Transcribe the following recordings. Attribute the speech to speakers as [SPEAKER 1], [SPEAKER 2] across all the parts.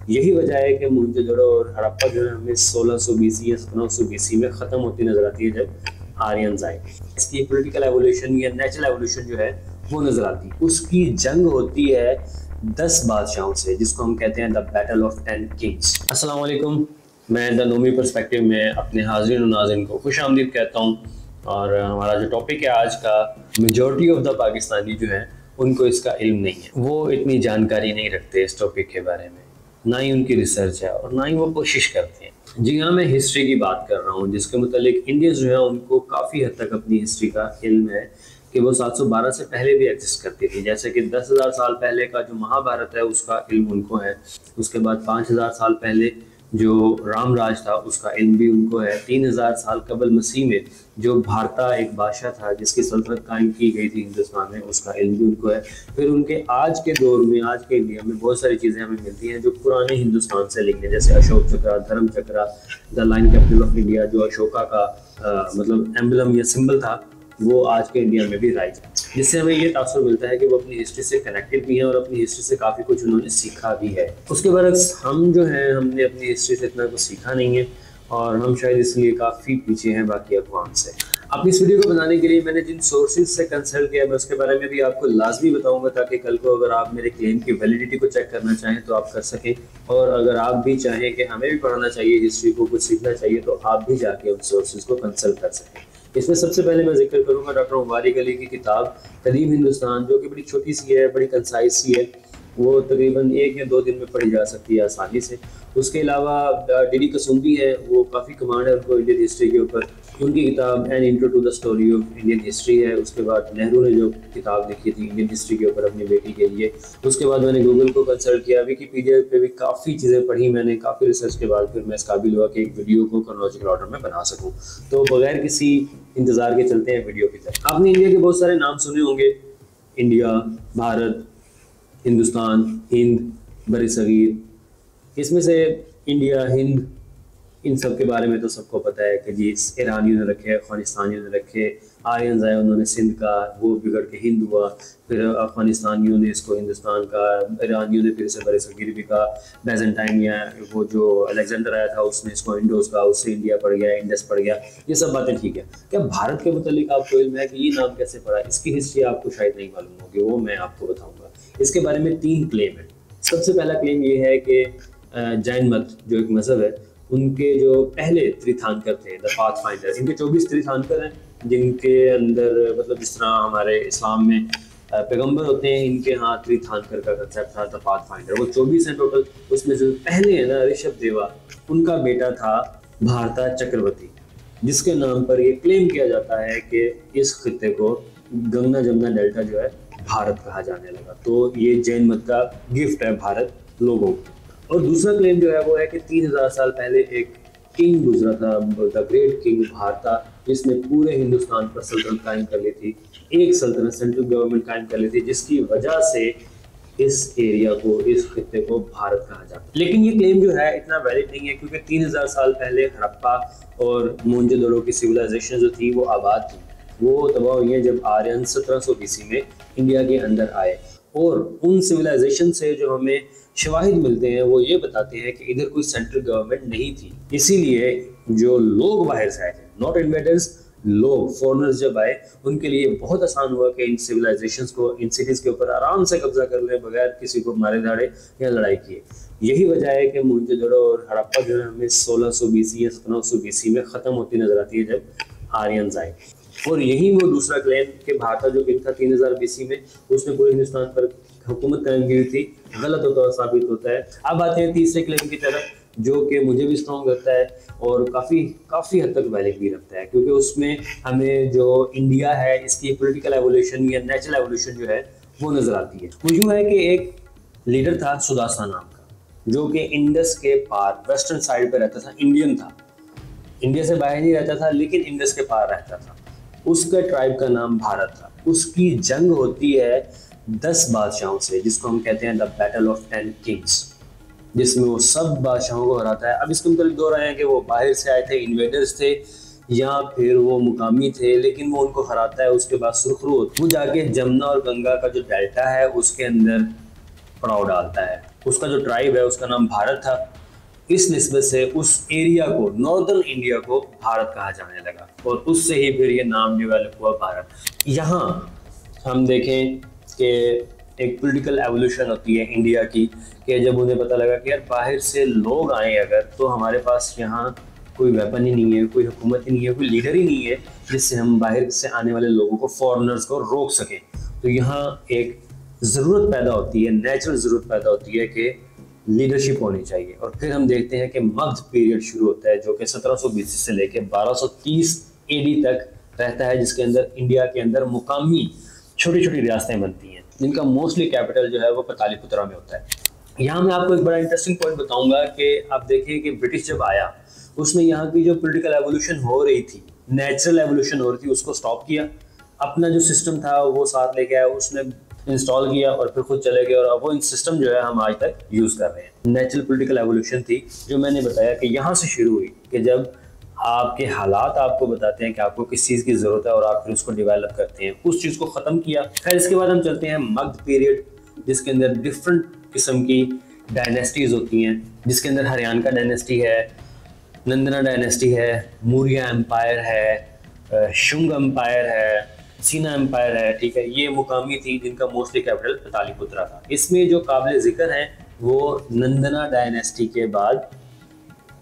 [SPEAKER 1] यही वजह है कि मोहनजोदड़ो और हड़प्पा जो है हमें 1600 बीसी या 1700 बीसी में ख़त्म होती नजर आती है जब आर्यंस आए। इसकी पॉलिटिकल एवोल्यूशन या नेचुरल एवोल्यूशन जो है वो नजर आती है। उसकी जंग होती है 10 बादशाहों से, जिसको हम कहते हैं द बैटल ऑफ 10 किंग्स। अस्सलाम वालेकुम, मैं द नोमी पर्सपेक्टिव में अपने हाज़रीन और नाज़रीन को खुश आमदीद कहता हूँ। और हमारा जो टॉपिक है आज का, मेजॉरिटी ऑफ द पाकिस्तानी जो है उनको इसका इल्म नहीं है, वो इतनी जानकारी नहीं रखते इस टॉपिक के बारे में, ना ही उनकी रिसर्च है और ना ही वो कोशिश करते हैं। जी हाँ, मैं हिस्ट्री की बात कर रहा हूँ, जिसके मुतालिक इंडियंस जो है उनको काफ़ी हद तक अपनी हिस्ट्री का इल्म है कि वो 712 से पहले भी एग्जिस्ट करती थी। जैसे कि 10,000 साल पहले का जो महाभारत है उसका इल्म उनको है। उसके बाद 5,000 साल पहले जो राम राज था उसका इल्म भी उनको है। 3,000 साल कबल मसीह में जो भारता एक बादशाह था जिसकी सल्तनत कायम की गई थी हिंदुस्तान में, उसका इल्म भी उनको है। फिर उनके आज के दौर में, आज के इंडिया में बहुत सारी चीज़ें हमें मिलती हैं जो पुराने हिंदुस्तान से लिंक है, जैसे Ashok Chakra, Dharma Chakra, the lion capital of India, जो अशोका का मतलब एम्बलम या सिंबल था, वो आज के इंडिया में भी राइज है। जिससे हमें ये तासुर मिलता है कि वो अपनी हिस्ट्री से कनेक्टेड भी हैं और अपनी हिस्ट्री से काफ़ी कुछ उन्होंने सीखा भी है। उसके बरक्स हम जो हैं, हमने अपनी हिस्ट्री से इतना कुछ सीखा नहीं है और हम शायद इसलिए काफ़ी पीछे हैं बाकी अक़वाम से। अपनी इस वीडियो को बनाने के लिए मैंने जिन सोर्सेज से कंसल्ट किया, मैं उसके बारे में भी आपको लाजमी बताऊंगा, ताकि कल को अगर आप मेरे क्लेम की वैलिडिटी को चेक करना चाहें तो आप कर सकें। और अगर आप भी चाहें कि हमें भी पढ़ना चाहिए, हिस्ट्री को कुछ सीखना चाहिए, तो आप भी जाके उन सोर्सेज को कंसल्ट कर सकें। इसमें सबसे पहले मैं जिक्र करूंगा डॉक्टर मुबारक अली की किताब कदीम हिंदुस्तान, जो कि बड़ी छोटी सी है, बड़ी कंसाइज सी है, वो तकरीबन 1 या 2 दिन में पढ़ी जा सकती है आसानी से। उसके अलावा डी कसुम्बी है, वो काफ़ी कमांड है उनको इंडियन हिस्ट्री के ऊपर, उनकी किताब an intro to the story of Indian history है। उसके बाद नेहरू ने जो किताब लिखी थी इंडियन हिस्ट्री के ऊपर अपनी बेटी के लिए। उसके बाद मैंने गूगल को कंसल्ट किया, विकीपीडिया पे भी काफ़ी चीज़ें पढ़ी मैंने, काफ़ी रिसर्च के बाद फिर मैं इस काबिल हुआ कि एक वीडियो को क्रोनोलॉजिकल ऑर्डर में बना सकूँ। तो बगैर किसी इंतज़ार के चलते हैं वीडियो की तरफ। आपने इंडिया के बहुत सारे नाम सुने होंगे, इंडिया, भारत, हिंदुस्तान, हिंद, बरसगीर। इसमें से इंडिया, हिंद, इन सब के बारे में तो सबको पता है कि जी ईरानियों ने रखे, अफगानिस्तानियों ने रखे, आर्यंस आए, उन्होंने सिंध का, वो बिगड़ के हिंद हुआ, फिर अफगानिस्तानियों ने इसको हिंदुस्तान का, ईरानियों ने फिर इसे बरसगीर भी कहा, बैजेंटाइन या वो जो अलेक्जेंडर आया था उसने इसको इंडोस कहा, उससे इंडिया पड़ गया, इंडस पड़ गया। ये सब बातें ठीक है। क्या भारत के मुतालिक आपको इल्म है कि ये नाम कैसे पड़ा? इसकी हिस्ट्री आपको शायद नहीं मालूम होगी, वो मैं आपको बताऊँगा। इसके बारे में 3 क्लेम है। सबसे पहला क्लेम ये है कि जैन मत जो एक मजहब है, उनके जो पहले तीर्थंकर थे, द पाथ फाइंडर, इनके 24 तीर्थंकर हैं, जिनके अंदर मतलब जिस तरह हमारे इस्लाम में पैगंबर होते हैं, इनके यहाँ तीर्थंकर का कंसेप्ट था, द पाथ फाइंडर। वो 24 हैं टोटल। उसमें जो पहले है ना, ऋषभ देवा, उनका बेटा था भारता चक्रवर्ती, जिसके नाम पर ये क्लेम किया जाता है कि इस खित्ते को गंगा जमुना डेल्टा जो है भारत कहा जाने लगा। तो ये जैन मत का गिफ्ट है भारत लोगों को। और दूसरा क्लेम जो है वो है कि 3,000 साल पहले एक किंग गुजरा था, द ग्रेट किंग भारता, जिसने पूरे हिंदुस्तान पर सल्तनत कायम कर ली थी, एक सल्तनत, सेंट्रल गवर्नमेंट कायम कर ली थी, जिसकी वजह से इस एरिया को, इस खित्ते को भारत कहा जाता है। लेकिन ये क्लेम जो है इतना वैलिड नहीं है, क्योंकि 3,000 साल पहले हड़प्पा और मोहनजोदड़ो की सिविलाइजेशन जो थी वो आबाद थी, वो तबाह हुई है जब आर्यन 1700 बीसी में इंडिया के अंदर आए। और उन सिविलाइजेशन से जो हमें शवाहिद मिलते हैं वो ये बताते हैं कि इधर कोई सेंट्रल गवर्नमेंट नहीं थी। इसीलिए जो लोग बाहर से आए थे, नॉट इन्वेडर्स, लोग, फॉरेनर्स जब आए, उनके लिए बहुत आसान हुआ कि इन सिविलाइजेशंस को, इन सिटीज़ के ऊपर आराम से कब्जा कर लें बगैर किसी को मारे धाड़े या लड़ाई किए। यही वजह है कि मोहनजोदड़ो और हड़प्पा जो है हमें 1600 बीसी या 1700 बीसी में ख़त्म होती नजर आती है जब आर्यंस आए। और यही वो दूसरा क्लेम कि भारत जो किंग था 3000 बीसी में, उसने पूरे हिंदुस्तान पर हुकूमत कायम की थी, गलत होता है, साबित होता है। अब आते हैं तीसरे क्लेम की तरफ, जो कि मुझे भी स्ट्रॉन्ग लगता है और काफ़ी हद तक वैलिड भी लगता है, क्योंकि उसमें हमें जो इंडिया है इसकी पॉलिटिकल एवोल्यूशन या नेचुरल एवोल्यूशन जो है वो नज़र आती है। वो यूँ है कि एक लीडर था सुदासा नाम का, जो कि इंडस के पार वेस्टर्न साइड पर रहता था, इंडियन था, इंडिया से बाहर नहीं रहता था लेकिन इंडस के पार रहता था। उसका ट्राइब का नाम भारत था। उसकी जंग होती है 10 बादशाहों से, जिसको हम कहते हैं द बैटल ऑफ 10 किंग्स, जिसमें वो सब बादशाहों को हराता है। अब इसके मतलब 2 राय हैं कि वो बाहर से आए थे, इन्वेडर्स थे, या फिर वो मुकामी थे, लेकिन वो उनको हराता है। उसके बाद सुरखरू वो जाके जमुना और गंगा का जो डेल्टा है उसके अंदर पड़ाव डालता है, उसका जो ट्राइब है उसका नाम भारत था। इस निस्बत से उस एरिया को, नॉर्दर्न इंडिया को भारत कहा जाने लगा और उससे ही फिर ये नाम डेवलप हुआ भारत। यहाँ हम देखें कि एक पॉलिटिकल एवोल्यूशन होती है इंडिया की, कि जब उन्हें पता लगा कि यार बाहर से लोग आए अगर, तो हमारे पास यहाँ कोई वेपन ही नहीं है, कोई हुकूमत ही नहीं है, कोई लीडर ही नहीं है जिससे हम बाहर से आने वाले लोगों को, फॉरेनर्स को रोक सकें। तो यहाँ एक ज़रूरत पैदा होती है, नेचुरल ज़रूरत पैदा होती है कि लीडरशिप होनी चाहिए। और फिर हम देखते हैं कि मगध पीरियड शुरू होता है जो कि 1720 से लेकर 1230 एडी तक रहता है, जिसके अंदर इंडिया के अंदर मुकामी छोटी छोटी रियासतें बनती हैं जिनका मोस्टली कैपिटल जो है वो पाटलिपुत्रा में होता है। यहाँ मैं आपको एक बड़ा इंटरेस्टिंग पॉइंट बताऊंगा कि आप देखिए कि ब्रिटिश जब आया उसने यहाँ की जो पॉलिटिकल एवोल्यूशन हो रही थी, नेचुरल एवोल्यूशन हो रही थी, उसको स्टॉप किया। अपना जो सिस्टम था वो साथ लेके आया, उसने इंस्टॉल किया और फिर खुद चले गए, और वो सिस्टम जो है हम आज तक यूज कर रहे हैं। नेचुरल पॉलिटिकल एवोल्यूशन थी जो मैंने बताया कि यहाँ से शुरू हुई, कि जब आपके हालात आपको बताते हैं कि आपको किस चीज़ की ज़रूरत है और आप फिर उसको डेवलप करते हैं, उस चीज़ को ख़त्म किया। फिर इसके बाद हम चलते हैं मगध पीरियड, जिसके अंदर डिफरेंट किस्म की डायनेस्टीज होती हैं, जिसके अंदर हरियाणा का डायनेस्टी है, नंदना डायनेस्टी है, मौर्य एम्पायर है, शुंग एम्पायर है, सीना एम्पायर है। ठीक है, ये मुकामी थी जिनका मोस्टली कैपिटल पाटलिपुत्रा था। इसमें जो काबिल जिक्र है वो नंदना डायनेस्टी के बाद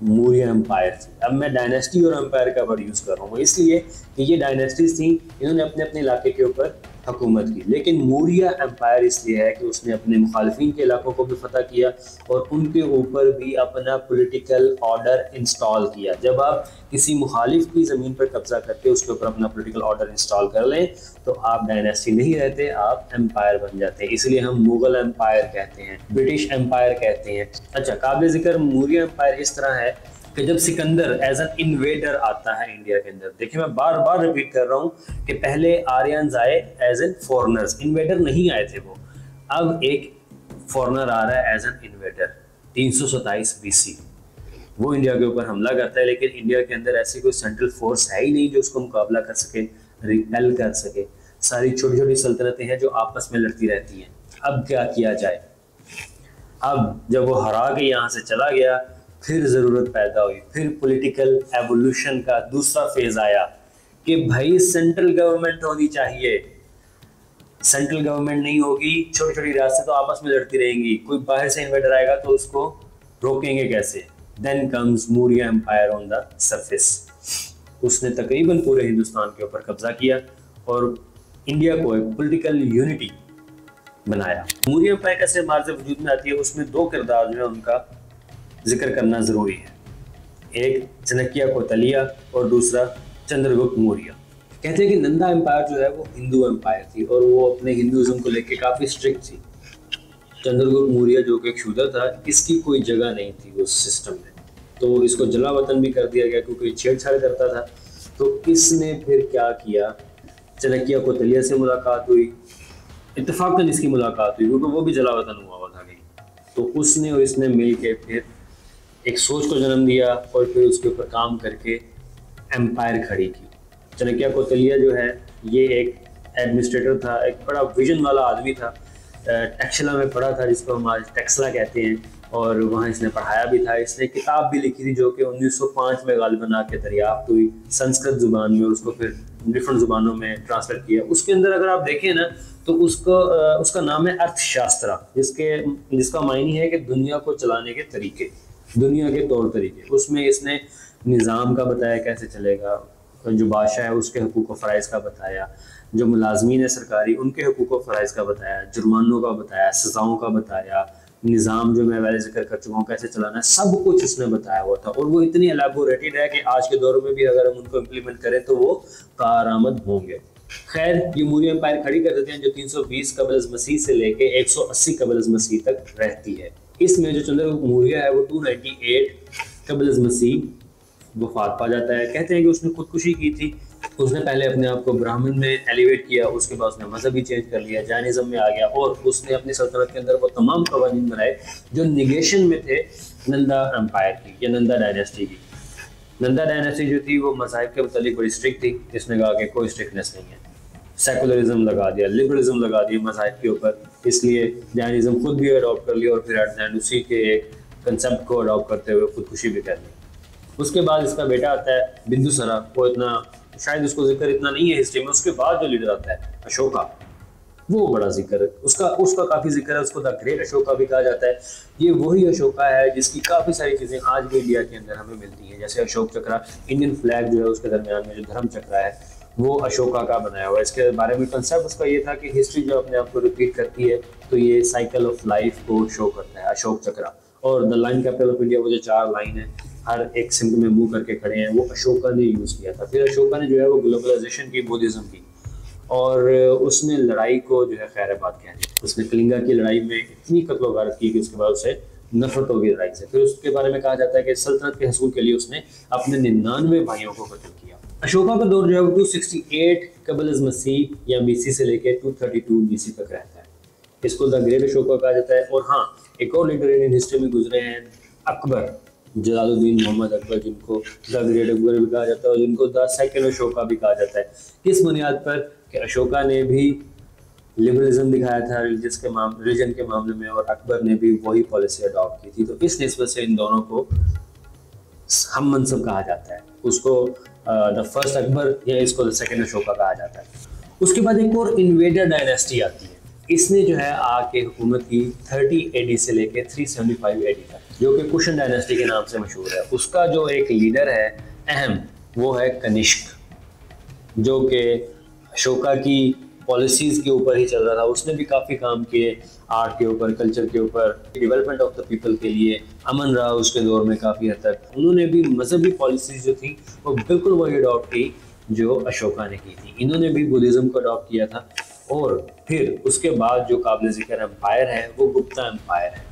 [SPEAKER 1] मौर्य एम्पायर थी। अब मैं डायनेस्टी और एम्पायर का वर्ड यूज़ कर रहा हूँ इसलिए कि ये डायनेस्टीज थी, इन्होंने अपने अपने इलाके के ऊपर हुकूमत की। लेकिन मौर्य एम्पायर इसलिए है कि उसने अपने मुखालिफिन के इलाकों को भी फतह किया और उनके ऊपर भी अपना पॉलिटिकल ऑर्डर इंस्टॉल किया। जब आप किसी मुखालिफ की ज़मीन पर कब्जा करके उसके ऊपर अपना पॉलिटिकल ऑर्डर इंस्टॉल कर लें तो आप डायनेस्टी नहीं रहते, आप एम्पायर बन जाते हैं। इसलिए हम मुगल एम्पायर कहते हैं, ब्रिटिश एम्पायर कहते हैं। अच्छा, काबिल जिक्र मौर्य एम्पायर इस तरह है कि जब सिकंदर एज एन इन्वेडर आता है इंडिया के अंदर, देखिए मैं बार बार रिपीट कर रहा हूँ कि पहले आर्यंस आए एज एन फॉरेनर्स, इन्वेडर नहीं आए थे वो। अब एक फॉरेनर आ रहा है एज एन इन्वेडर 327 BC, वो इंडिया के ऊपर हमला करता है। लेकिन इंडिया के अंदर ऐसी कोई सेंट्रल फोर्स है ही नहीं जो उसको मुकाबला कर सके, रिपेल कर सके। सारी छोटी छोटी सल्तनतें हैं जो आपस में लड़ती रहती हैं। अब क्या किया जाए? अब जब वो हरा के यहाँ से चला गया, फिर ज़रूरत पैदा हुई, फिर पॉलिटिकल एवोल्यूशन का दूसरा फेज आया कि भाई सेंट्रल गवर्नमेंट होनी चाहिए। सेंट्रल गवर्नमेंट नहीं होगी, छोटी छोटी रियासतें तो आपस में लड़ती रहेंगी, कोई बाहर से इन्वेडर आएगा तो उसको रोकेंगे कैसे? Then comes Maurya empire on the surface. उसने तकरीबन पूरे हिंदुस्तान के ऊपर कब्जा किया और इंडिया को एक पॉलिटिकल यूनिटी बनाया। मौर्य एम्पायर कैसे मार्ज वजूद में आती है, उसमें दो किरदार जो है उनका जिक्र करना ज़रूरी है। एक चाणक्य कौटिल्य और दूसरा चंद्रगुप्त मौर्य। कहते हैं कि नंदा एम्पायर जो है वो हिंदू एम्पायर थी और वो अपने हिंदुज़म को लेकर काफ़ी स्ट्रिक्ट थी। चंद्रगुप्त मौर्य जो कि एक शूद्र था, इसकी कोई जगह नहीं थी उस सिस्टम में, तो इसको जला वतन भी कर दिया गया क्योंकि छेड़छाड़ करता था। तो इसने फिर क्या किया, चाणक्य कौटिल्य से मुलाकात हुई, इत्तेफाकन इसकी मुलाकात हुई क्योंकि वो भी जला वतन हुआ था कहीं। तो उसने और इसने मिल के फिर एक सोच को जन्म दिया और फिर उसके ऊपर काम करके एम्पायर खड़ी की। चाणक्य कौटिल्य जो है ये एक एडमिनिस्ट्रेटर था, एक बड़ा विजन वाला आदमी था। टैक्सला में पढ़ा था, जिसको हम आज टैक्सला कहते हैं, और वहाँ इसने पढ़ाया भी था। इसने किताब भी लिखी थी जो कि 1905 में गालिबन आके दरियाफ्त हुई संस्कृत ज़ुबान में, उसको फिर डिफरेंट ज़ुबानों में ट्रांसलेट किया। उसके अंदर अगर आप देखें ना तो उसका नाम है अर्थशास्त्र, जिसका मायने है कि दुनिया को चलाने के तरीके, दुनिया के तौर तरीके। उसमें इसने निज़ाम का बताया कैसे चलेगा, जो बादशाह है उसके हुकूक व फ़राइज़ का बताया, जो मुलाजमीन है सरकारी उनके हुकूक व फ़राइज़ का बताया, जुर्मानों का बताया, सज़ाओं का बताया, निज़ाम जो मैं पहले जिक्र कर चुका हूँ कैसे चलाना है, सब कुछ उसने बताया हुआ था। और वो इतनी एलैबोरेटेड है कि आज के दौर में भी अगर हम उनको इम्प्लीमेंट करें तो वो कारआमद होंगे। खैर, ये मौर्य एम्पायर खड़ी कर देते हैं जो 320 कबल मसीह से लेके 180 कबल मसीह तक रहती है। इसमें जो चंद्रगुप्त मौर्य है वो 298 कबल मसीह वफात पा जाता है। कहते हैं कि उसने खुदकुशी की थी। उसने पहले अपने आप को ब्राह्मण में एलिवेट किया, उसके बाद उसने मजहब ही चेंज कर लिया, जैनिज्म में आ गया, और उसने अपनी सल्तनत के अंदर वो तमाम कवानीन बनाए जो निगेशन में थे नंदा एम्पायर की या नंदा डायनेस्टी की। नंदा डायनेस्टी जो थी वो मज़ाहिब के मुतालिक बड़ी स्ट्रिक्ट थी। इसने कहा कि कोई स्ट्रिक्टनेस नहीं है, सेकुलरिज्म लगा दिया, लिबरलिज्म लगा दिया मज़ाहिब के ऊपर। इसलिए जैनिज्म खुद भी अडॉप्ट कर लिया और फिर एट द एंड उसी के एक कंसेप्ट को अडॉप्ट करते हुए खुदकुशी भी कर ली। उसके बाद इसका बेटा आता है बिंदुसारा, वो इतना शायद उसको जिक्र इतना नहीं है हिस्ट्री में। उसके बाद जो लीडर आता है अशोका, वो बड़ा जिक्र है उसका उसका काफी जिक्र है, उसको द ग्रेट अशोका भी कहा जाता है। ये वही अशोका है जिसकी काफी सारी चीजें आज भी इंडिया के अंदर हमें मिलती हैं, जैसे अशोक चक्रा, इंडियन फ्लैग जो है उसके दरमियान में जो धर्म चक्रा है वो अशोका का बनाया हुआ है। इसके बारे में कंसेप्ट उसका ये था कि हिस्ट्री जो अपने आप को रिपीट करती है तो ये साइकिल ऑफ लाइफ को शो करता है अशोक चक्रा। और the lion capital of India, वो जो 4 लाइन है हर एक सिंह में मुंह करके खड़े हैं, वो अशोका ने यूज किया था। फिर अशोका ने जो है वो ग्लोबलाइजेशन की, बुद्धिज्म की, और उसने लड़ाई को जो है खैराबाद कह दी। उसने कलिंगा की लड़ाई में इतनी कत्ल वारदात की कि उसके बाद उसे नफरत होगी लड़ाई से। फिर उसके बारे में कहा जाता है कि सल्तनत के हसूल के लिए उसने अपने 99 भाइयों को कत्ल किया। अशोका का दौर जो है वो 268 कबल मसीह या बीसी से लेकर 232 बीसी तक रहता है। इसको द ग्रेट अशोका कहा जाता है। और हाँ, एक और लीडर इंडियन हिस्ट्री में गुजरे हैं अकबर, जलालुद्दीन मोहम्मद अकबर, जिनको द ग्रेट अकबर भी कहा जाता है और जिनको द सेकंड अशोका भी कहा जाता है। किस बुनियाद पर कि अशोका ने भी लिबरलिज्म दिखाया था रिलीजन के मामले में, और अकबर ने भी वही पॉलिसी अडॉप्ट की थी। तो इस निस्बत से इन दोनों को हम मनसब कहा जाता है। उसको द फर्स्ट अकबर या इसको द सेकंड अशोका कहा जाता है। उसके बाद एक और इन्वेडर डायनेस्टी आती है। इसने जो है आके हुकूमत की 30 AD से लेके 375 AD तक, जो कि कुशन डायनेस्टी के नाम से मशहूर है। उसका जो एक लीडर है अहम, वो है कनिष्क, जो कि अशोका की पॉलिसीज के ऊपर ही चल रहा था। उसने भी काफ़ी काम किए आर्ट के ऊपर, कल्चर के ऊपर, डेवलपमेंट ऑफ द पीपल के लिए। अमन रहा उसके दौर में काफ़ी हद तक। उन्होंने भी मजहबी पॉलिसीज जो थी वो बिल्कुल वही अडॉप्ट की जो अशोका ने की थी। इन्होंने भी बुद्धिज़्म को अडॉप्ट किया था। और फिर उसके बाद जो काबिल ज़िक्र एम्पायर है वो गुप्ता एम्पायर है।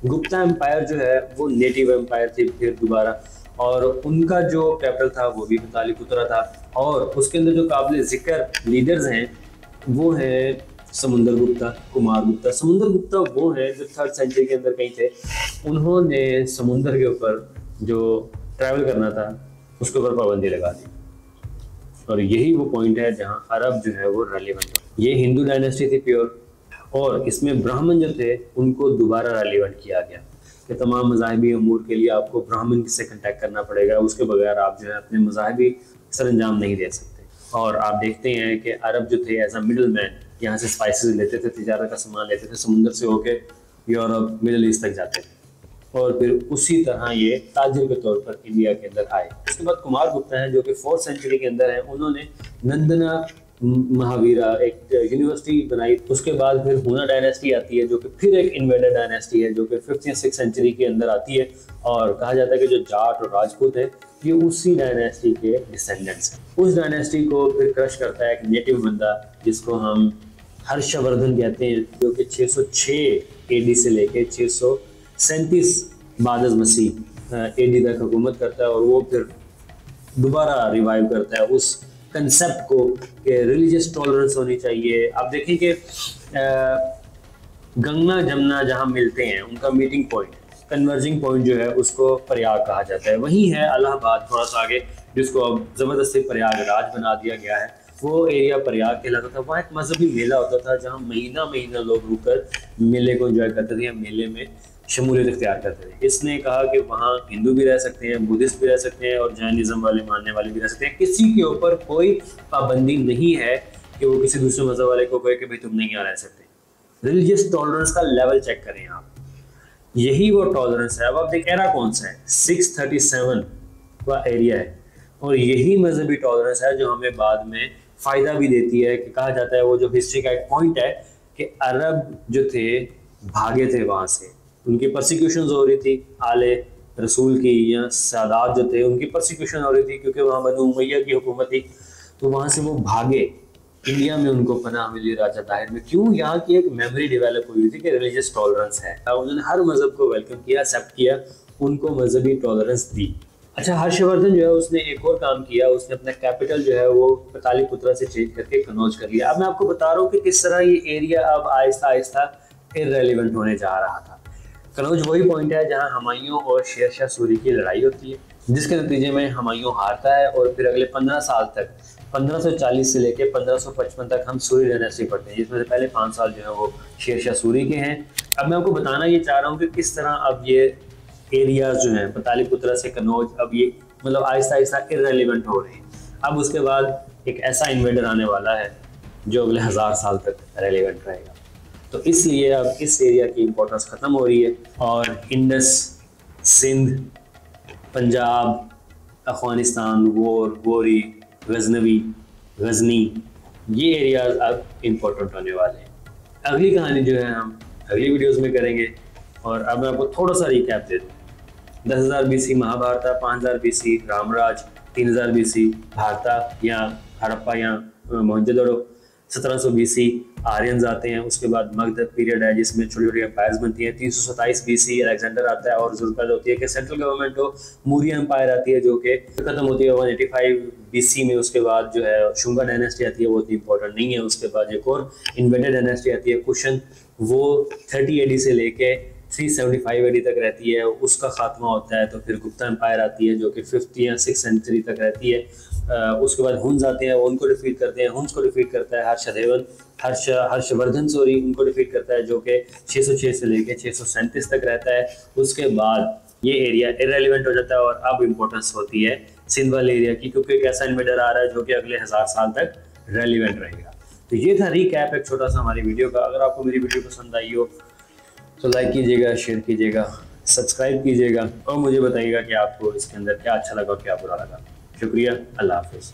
[SPEAKER 1] गुप्ता एम्पायर जो है वो नेटिव एम्पायर थी फिर दोबारा, और उनका जो कैपिटल था वो भी पाटलिपुत्रा था। और उसके अंदर जो काबिल ज़िक्र लीडर्स हैं वो है समुंदर गुप्ता, कुमार गुप्ता। समुंदर गुप्ता वो है जो 3rd सेंचुरी के अंदर कहीं थे। उन्होंने समुंदर के ऊपर जो ट्रैवल करना था उसके ऊपर पाबंदी लगा दी, और यही वो पॉइंट है जहाँ अरब जो है वो रेलिवेंट हो। ये हिंदू डायनेस्टी थी प्योर, और इसमें ब्राह्मण जो थे उनको दोबारा रेलिवेंट किया गया कि तमाम मज़ाहिबी अमूर के लिए आपको ब्राह्मण से कंटेक्ट करना पड़ेगा, उसके बगैर आप जो है अपने मज़ाहिबी सरंजाम नहीं दे सकते। और आप देखते हैं कि अरब जो थे एज अ मिडल मैन यहाँ से स्पाइसेस लेते थे, तिजारत का सामान लेते थे, समुंदर से होके यूरोप मिडल ईस्ट तक जाते थे, और फिर उसी तरह ये ताजिर के तौर पर इंडिया के अंदर आए। उसके बाद कुमार गुप्ता हैं जो कि 4th सेंचुरी के अंदर हैं। उन्होंने नंदना महावीरा एक यूनिवर्सिटी बनाई। उसके बाद फिर हुना डायनेस्टी आती है जो कि फिर एक इन्वेडर डायनेस्टी है जो कि 5th या 6th सेंचुरी के अंदर आती है, और कहा जाता है कि जो जाट और राजपूत है ये उसी डायनेस्टी के डिसेंडेंट्स हैं। उस डायनेस्टी को फिर क्रश करता है एक नेटिव बंदा जिसको हम हर्षवर्धन कहते हैं, जो कि 606 AD से लेके 637 बाद मसीह AD तक हुकूमत करता है, और वो फिर दोबारा रिवाइव करता है उस कंसेप्ट को कि रिलीजियस टॉलरेंस होनी चाहिए। आप देखें कि गंगा जमुना जहाँ मिलते हैं उनका मीटिंग पॉइंट, कन्वर्जिंग पॉइंट जो है उसको प्रयाग कहा जाता है। वहीं है इलाहाबाद थोड़ा सा आगे, जिसको अब ज़बरदस्ती प्रयागराज बना दिया गया है। वो एरिया प्रयाग कहलाता था। वहाँ एक मजहबी मेला होता था जहाँ महीना महीना लोग रुककर मेले को एंजॉय करते थे या मेले में शमूलियत इख्तियार करते थे। इसने कहा कि वहाँ हिंदू भी रह सकते हैं, बुद्धिस्ट भी रह सकते हैं, और जैनिज्म वाले मानने वाले भी रह सकते हैं। किसी के ऊपर कोई पाबंदी नहीं है कि वो किसी दूसरे मजहब वाले को कहे कि भाई तुम नहीं यहाँ रह सकते। रिलीजियस टॉलरेंस का लेवल चेक करें आप, यही वो टॉलरेंस है। अब आप देख एरा कौन सा है, 637 का एरिया है, और यही मजहबी टॉलरेंस है जो हमें बाद में फ़ायदा भी देती है। कि कहा जाता है वो जो हिस्ट्री का एक पॉइंट है कि अरब जो थे भागे थे वहाँ से, उनकी परसिक्यूशंस हो रही थी, आले रसूल की या सादात जो थे उनकी परसिक्यूशन हो रही थी क्योंकि वहाँ बनु उमैया की हुकूमत थी। तो वहाँ से वो भागे, इंडिया में उनको पनाह मिली राजा ताहिर में। क्यों? यहाँ की एक मेमोरी डेवलप हुई थी कि रिलीजियस टॉलरेंस है। उन्होंने हर मजहब को वेलकम किया, एक्सेप्ट किया, उनको मजहबी टॉलरेंस दी। अच्छा, हर्षवर्धन जो है उसने एक और काम किया, उसने अपना कैपिटल जो है वो पाटलिपुत्रा से चेंज करके कन्नौज कर लिया। अब मैं आपको बता रहा हूँ कि किस तरह ये एरिया अब आहिस्ता आहिस्ता इररेलेवेंट होने जा रहा था। कन्नौज वही पॉइंट है जहाँ हुमायूं और शेर शाह सूरी की लड़ाई होती है, जिसके नतीजे में हुमायूं हारता है और फिर अगले 15 साल तक 1540 से लेके 1555 तक हम सूरी डायनेस्टी पढ़ते हैं, जिसमें से पहले 5 साल जो है वो शेरशाह सूरी के हैं। अब मैं आपको बताना ये चाह रहा हूँ कि किस तरह अब ये एरियाज जो हैं पाटलिपुत्रा से कन्नौज अब ये मतलब आहिस्ता आहिस्ता इररेलेवेंट हो रहे हैं। अब उसके बाद एक ऐसा इन्वेडर आने वाला है जो अगले 1000 साल तक रेलेवेंट रहेगा। तो इसलिए अब इस एरिया की इम्पोर्टेंस ख़त्म हो रही है और इंडस, सिंध, पंजाब, अफगानिस्तान, वोर, वोरी, गजनवी, गजनी, ये एरियाज अब इम्पोर्टेंट होने वाले हैं। अगली कहानी जो है हम अगली वीडियोस में करेंगे। और अब मैं आपको थोड़ा सा रिकैप दे दूँ। 10,000 BC Mahabharat, 5,000 BC Ramraj, 3,000 BC भारता या हड़प्पा या मोहनजोदड़ो, 1700 BC आर्यंस आते हैं। उसके बाद मगध पीरियड है जिसमें छोटी छोटी एम्पायर्स बनती हैं। 327 BC अलेक्जेंडर आता है और जरूरत होती है कि सेंट्रल गवर्नमेंट हो। मौर्य एम्पायर आती है जो कि खत्म होती है 185 BC में। उसके बाद जो है शुंगा डायनेस्टी आती है, वो इतनी इंपॉर्टेंट नहीं है। उसके बाद एक और इन्वेडेड डायनेस्टी आती है कुशन, वो 30 AD से लेके 375 AD तक रहती है। उसका खात्मा होता है तो फिर गुप्ता एम्पायर आती है जो कि 5th या 6th सेंचुरी तक रहती है। उसके बाद हुन्स आते हैं, वो उनको डिफीट करते हैं। हुन्स को डिफीट करता है हर्षवर्धन सॉरी उनको डिफीट करता है जो कि 606 से लेके 637 तक रहता है। उसके बाद ये एरिया इररेलेवेंट हो जाता है और अब इम्पोर्टेंस होती है सिंध वाले एरिया की, क्योंकि एक ऐसा इन्वेडर आ रहा है जो कि अगले 1000 साल तक रेलिवेंट रहेगा। तो ये था रिकैप एक छोटा सा हमारी वीडियो का। अगर आपको मेरी वीडियो पसंद आई हो तो लाइक कीजिएगा, शेयर कीजिएगा, सब्सक्राइब कीजिएगा और मुझे बताइएगा कि आपको इसके अंदर क्या अच्छा लगा, क्या बुरा लगा। शुक्रिया, अल्लाह हाफिज़।